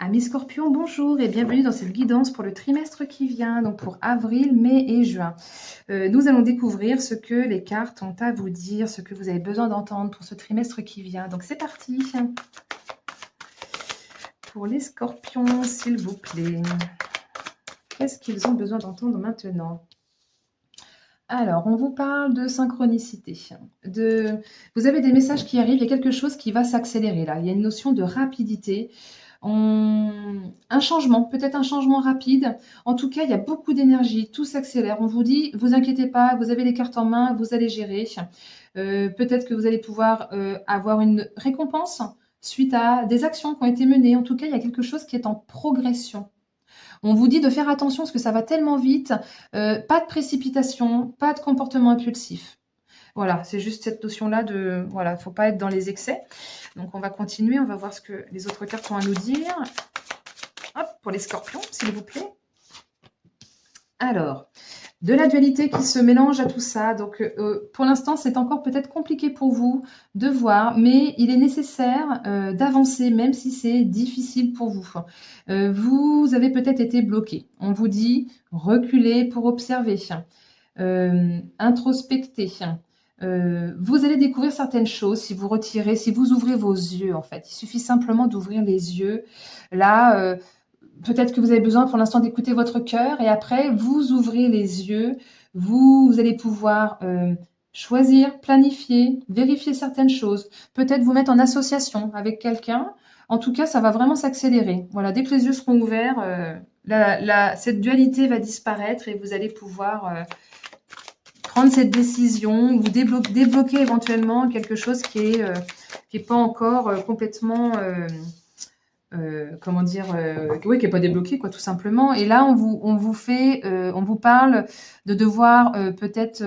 Amis Scorpions, bonjour et bienvenue dans cette guidance pour le trimestre qui vient, donc pour avril, mai et juin. Nous allons découvrir ce que les cartes ont à vous dire, ce que vous avez besoin d'entendre pour ce trimestre qui vient. Donc c'est parti pour les Scorpions, s'il vous plaît. Qu'est-ce qu'ils ont besoin d'entendre maintenant? Alors, on vous parle de synchronicité. Vous avez des messages qui arrivent, il y a quelque chose qui va s'accélérer là. Il y a une notion de rapidité. Un changement, peut-être un changement rapide. En tout cas, il y a beaucoup d'énergie, tout s'accélère. On vous dit, vous inquiétez pas, vous avez les cartes en main, vous allez gérer. Peut-être que vous allez pouvoir avoir une récompense suite à des actions qui ont été menées. En tout cas, il y a quelque chose qui est en progression. On vous dit de faire attention parce que ça va tellement vite. Pas de précipitation, pas de comportement impulsif. Voilà, c'est juste cette notion-là de... Voilà, il ne faut pas être dans les excès. Donc, on va continuer. On va voir ce que les autres cartes ont à nous dire. Hop, pour les scorpions, s'il vous plaît. Alors, de la dualité qui se mélange à tout ça. Donc, pour l'instant, c'est encore peut-être compliqué pour vous de voir, mais il est nécessaire d'avancer, même si c'est difficile pour vous. Vous avez peut-être été bloqué. On vous dit reculer pour observer, introspecter. Vous allez découvrir certaines choses si vous retirez, si vous ouvrez vos yeux, en fait. Il suffit simplement d'ouvrir les yeux. Là, peut-être que vous avez besoin pour l'instant d'écouter votre cœur et après, vous ouvrez les yeux. Vous allez pouvoir choisir, planifier, vérifier certaines choses. Peut-être vous mettre en association avec quelqu'un. En tout cas, ça va vraiment s'accélérer. Voilà, dès que les yeux seront ouverts, cette dualité va disparaître et vous allez pouvoir prendre cette décision ou débloquer éventuellement quelque chose qui est pas encore complètement comment dire, oui, qui n'est pas débloqué, quoi, tout simplement. Et là, on vous parle de devoir peut-être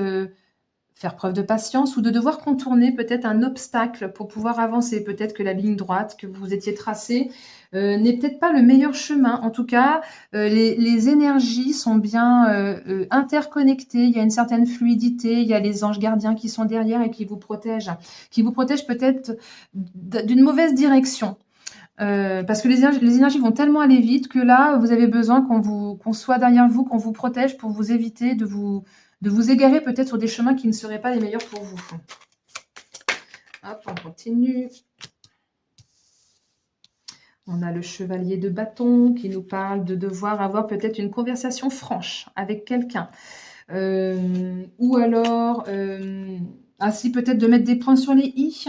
faire preuve de patience ou de devoir contourner peut-être un obstacle pour pouvoir avancer. Peut-être que la ligne droite que vous étiez tracée n'est peut-être pas le meilleur chemin. En tout cas, les énergies sont bien interconnectées. Il y a une certaine fluidité. Il y a les anges gardiens qui sont derrière et qui vous protègent peut-être d'une mauvaise direction. Parce que les énergies vont tellement aller vite que là, vous avez besoin qu'on soit derrière vous, qu'on vous protège pour vous éviter de vous égarer peut-être sur des chemins qui ne seraient pas les meilleurs pour vous. Hop, on continue. On a le chevalier de bâton qui nous parle de devoir avoir peut-être une conversation franche avec quelqu'un. Ou alors, ainsi peut-être de mettre des points sur les i.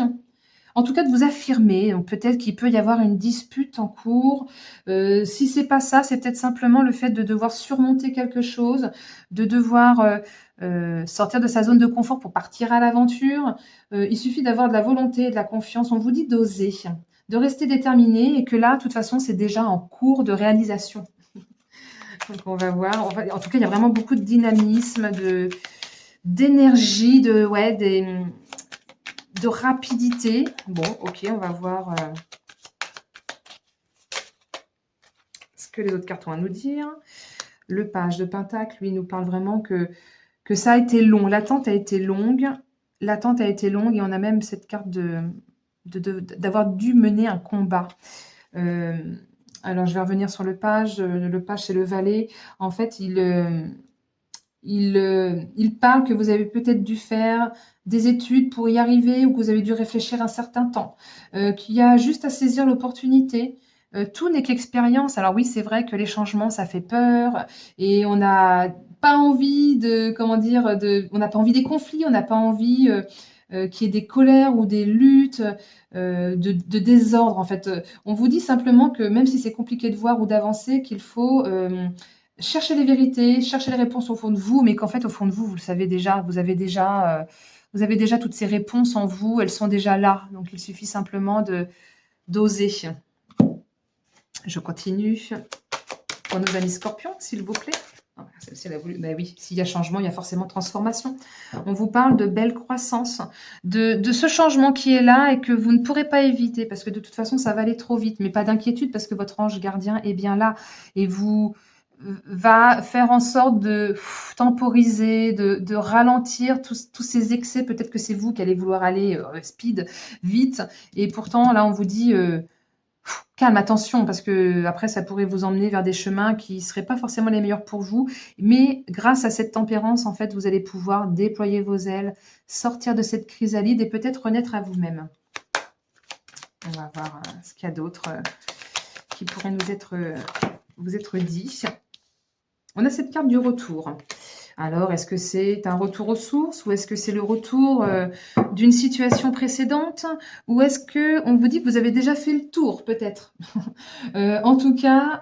En tout cas, de vous affirmer. Donc, peut-être qu'il peut y avoir une dispute en cours. Si c'est pas ça, c'est peut-être simplement le fait de devoir surmonter quelque chose, de devoir sortir de sa zone de confort pour partir à l'aventure. Il suffit d'avoir de la volonté et de la confiance. On vous dit d'oser, de rester déterminé et que là, de toute façon, c'est déjà en cours de réalisation. Donc, on va voir. En tout cas, il y a vraiment beaucoup de dynamisme, d'énergie, de rapidité. Bon, ok, on va voir ce que les autres cartes ont à nous dire. Le page de Pentacle, lui, nous parle vraiment que ça a été long. L'attente a été longue. L'attente a été longue et on a même cette carte d'avoir dû mener un combat. Alors, je vais revenir sur le page. Le page, c'est le valet. En fait, il parle que vous avez peut-être dû faire des études pour y arriver ou que vous avez dû réfléchir un certain temps, qu'il y a juste à saisir l'opportunité. Tout n'est qu'expérience. Alors oui, c'est vrai que les changements, ça fait peur et on n'a pas envie on n'a pas envie des conflits, on n'a pas envie qu'il y ait des colères ou des luttes, de désordre en fait. On vous dit simplement que même si c'est compliqué de voir ou d'avancer, qu'il faut chercher les vérités, chercher les réponses au fond de vous, mais qu'en fait, au fond de vous, vous le savez déjà, vous avez déjà toutes ces réponses en vous, elles sont déjà là. Donc, il suffit simplement d'oser. Je continue pour nos amis scorpions, s'il vous plaît. Ah, celle-ci, elle a voulu. Ben oui, s'il y a changement, il y a forcément transformation. On vous parle de belle croissance, de ce changement qui est là et que vous ne pourrez pas éviter parce que de toute façon, ça va aller trop vite. Mais pas d'inquiétude parce que votre ange gardien est bien là et vous va faire en sorte de temporiser, de ralentir tous ces excès. Peut-être que c'est vous qui allez vouloir aller speed, vite. Et pourtant, là, on vous dit calme, attention, parce que après ça pourrait vous emmener vers des chemins qui seraient pas forcément les meilleurs pour vous. Mais grâce à cette tempérance, en fait, vous allez pouvoir déployer vos ailes, sortir de cette chrysalide et peut-être renaître à vous-même. On va voir ce qu'il y a d'autre qui pourrait vous être dit. On a cette carte du retour. Alors, est-ce que c'est un retour aux sources ou est-ce que c'est le retour d'une situation précédente ou est-ce que on vous dit que vous avez déjà fait le tour, peut-être? En tout cas,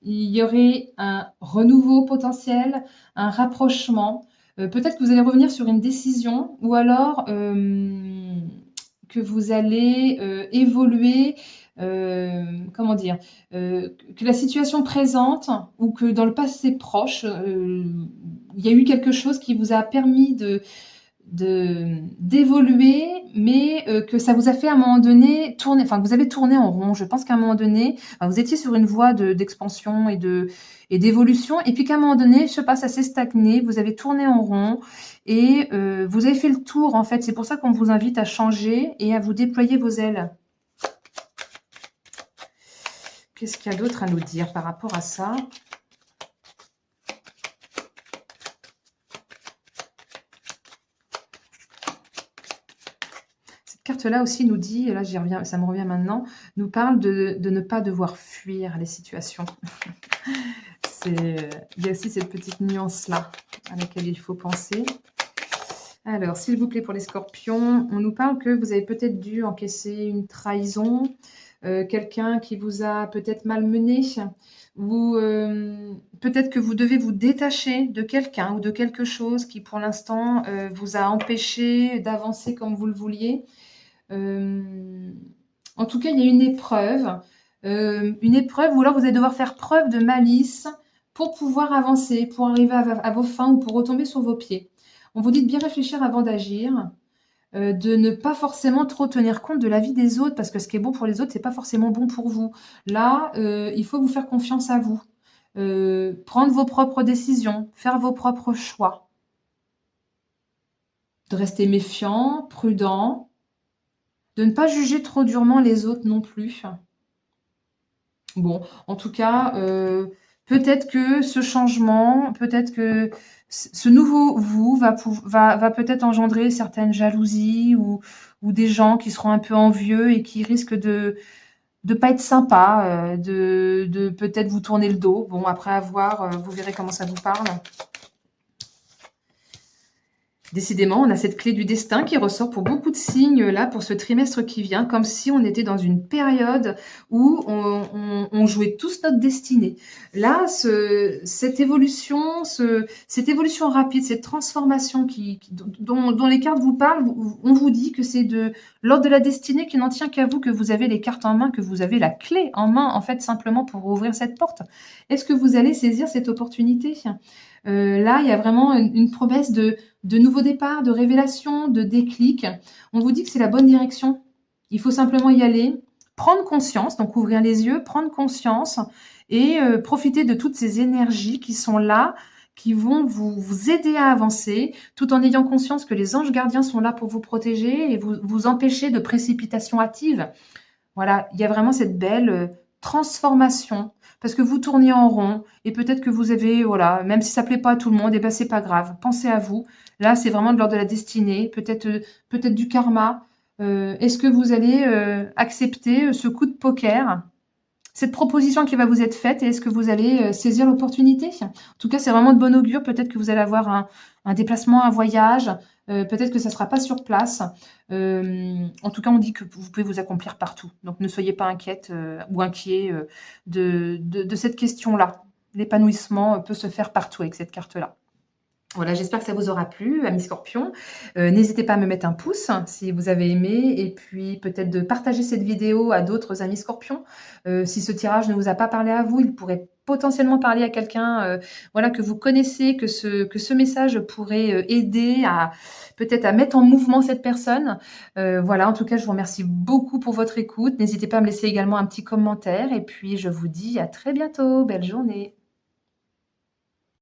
il y aurait un renouveau potentiel, un rapprochement. Peut-être que vous allez revenir sur une décision ou alors que vous allez évoluer, comment dire, que la situation présente ou que dans le passé proche, il y a eu quelque chose qui vous a permis d'évoluer, mais que ça vous a fait à un moment donné tourner, enfin que vous avez tourné en rond. Je pense qu'à un moment donné, enfin, vous étiez sur une voie d'expansion et d'évolution, et puis qu'à un moment donné, je sais pas, ça s'est stagné, vous avez tourné en rond et vous avez fait le tour en fait. C'est pour ça qu'on vous invite à changer et à vous déployer vos ailes. Qu'est-ce qu'il y a d'autre à nous dire par rapport à ça? Cette carte-là aussi nous dit, et là j'y reviens, ça me revient maintenant, nous parle de ne pas devoir fuir les situations. Il y a aussi cette petite nuance-là à laquelle il faut penser. Alors, s'il vous plaît, pour les scorpions, on nous parle que vous avez peut-être dû encaisser une trahison, quelqu'un qui vous a peut-être malmené, ou peut-être que vous devez vous détacher de quelqu'un ou de quelque chose qui, pour l'instant, vous a empêché d'avancer comme vous le vouliez. En tout cas, il y a une épreuve où alors vous allez devoir faire preuve de malice pour pouvoir avancer, pour arriver à vos fins ou pour retomber sur vos pieds. On vous dit de bien réfléchir avant d'agir, de ne pas forcément trop tenir compte de l'avis des autres, parce que ce qui est bon pour les autres, c'est pas forcément bon pour vous. Là, il faut vous faire confiance à vous, prendre vos propres décisions, faire vos propres choix, de rester méfiant, prudent, de ne pas juger trop durement les autres non plus. Bon, en tout cas, peut-être que ce changement, peut-être que ce nouveau vous va peut-être engendrer certaines jalousies ou des gens qui seront un peu envieux et qui risquent de pas être sympas, de peut-être vous tourner le dos. Bon, après avoir, vous verrez comment ça vous parle. Décidément, on a cette clé du destin qui ressort pour beaucoup de signes là pour ce trimestre qui vient, comme si on était dans une période où on jouait tous notre destinée. Là, cette évolution, cette évolution rapide, cette transformation dont les cartes vous parlent, on vous dit que c'est de l'ordre de la destinée qui n'en tient qu'à vous, que vous avez les cartes en main, que vous avez la clé en main, en fait, simplement pour ouvrir cette porte. Est-ce que vous allez saisir cette opportunité? Là, il y a vraiment une promesse de nouveaux départs, de révélation, de déclic. On vous dit que c'est la bonne direction. Il faut simplement y aller, prendre conscience, donc ouvrir les yeux, prendre conscience et profiter de toutes ces énergies qui sont là, qui vont vous aider à avancer, tout en ayant conscience que les anges gardiens sont là pour vous protéger et vous empêcher de précipitations hâtives. Voilà, il y a vraiment cette belle transformation parce que vous tourniez en rond et peut-être que vous avez, voilà, même si ça plaît pas à tout le monde, et ben c'est pas grave. Pensez à vous. Là, c'est vraiment de l'ordre de la destinée, peut-être du karma. Est-ce que vous allez accepter ce coup de poker, cette proposition qui va vous être faite, et est-ce que vous allez saisir l'opportunité? En tout cas, c'est vraiment de bon augure. Peut-être que vous allez avoir un déplacement, un voyage. Peut-être que ça ne sera pas sur place. En tout cas, on dit que vous pouvez vous accomplir partout. Donc, ne soyez pas inquiète ou inquiet de cette question-là. L'épanouissement peut se faire partout avec cette carte-là. Voilà, j'espère que ça vous aura plu, amis scorpions. N'hésitez pas à me mettre un pouce si vous avez aimé et puis peut-être de partager cette vidéo à d'autres amis scorpions. Si ce tirage ne vous a pas parlé à vous, il pourrait potentiellement parler à quelqu'un voilà, que vous connaissez, que ce message pourrait aider à peut-être à mettre en mouvement cette personne. Voilà, en tout cas, je vous remercie beaucoup pour votre écoute. N'hésitez pas à me laisser également un petit commentaire et puis je vous dis à très bientôt. Belle journée.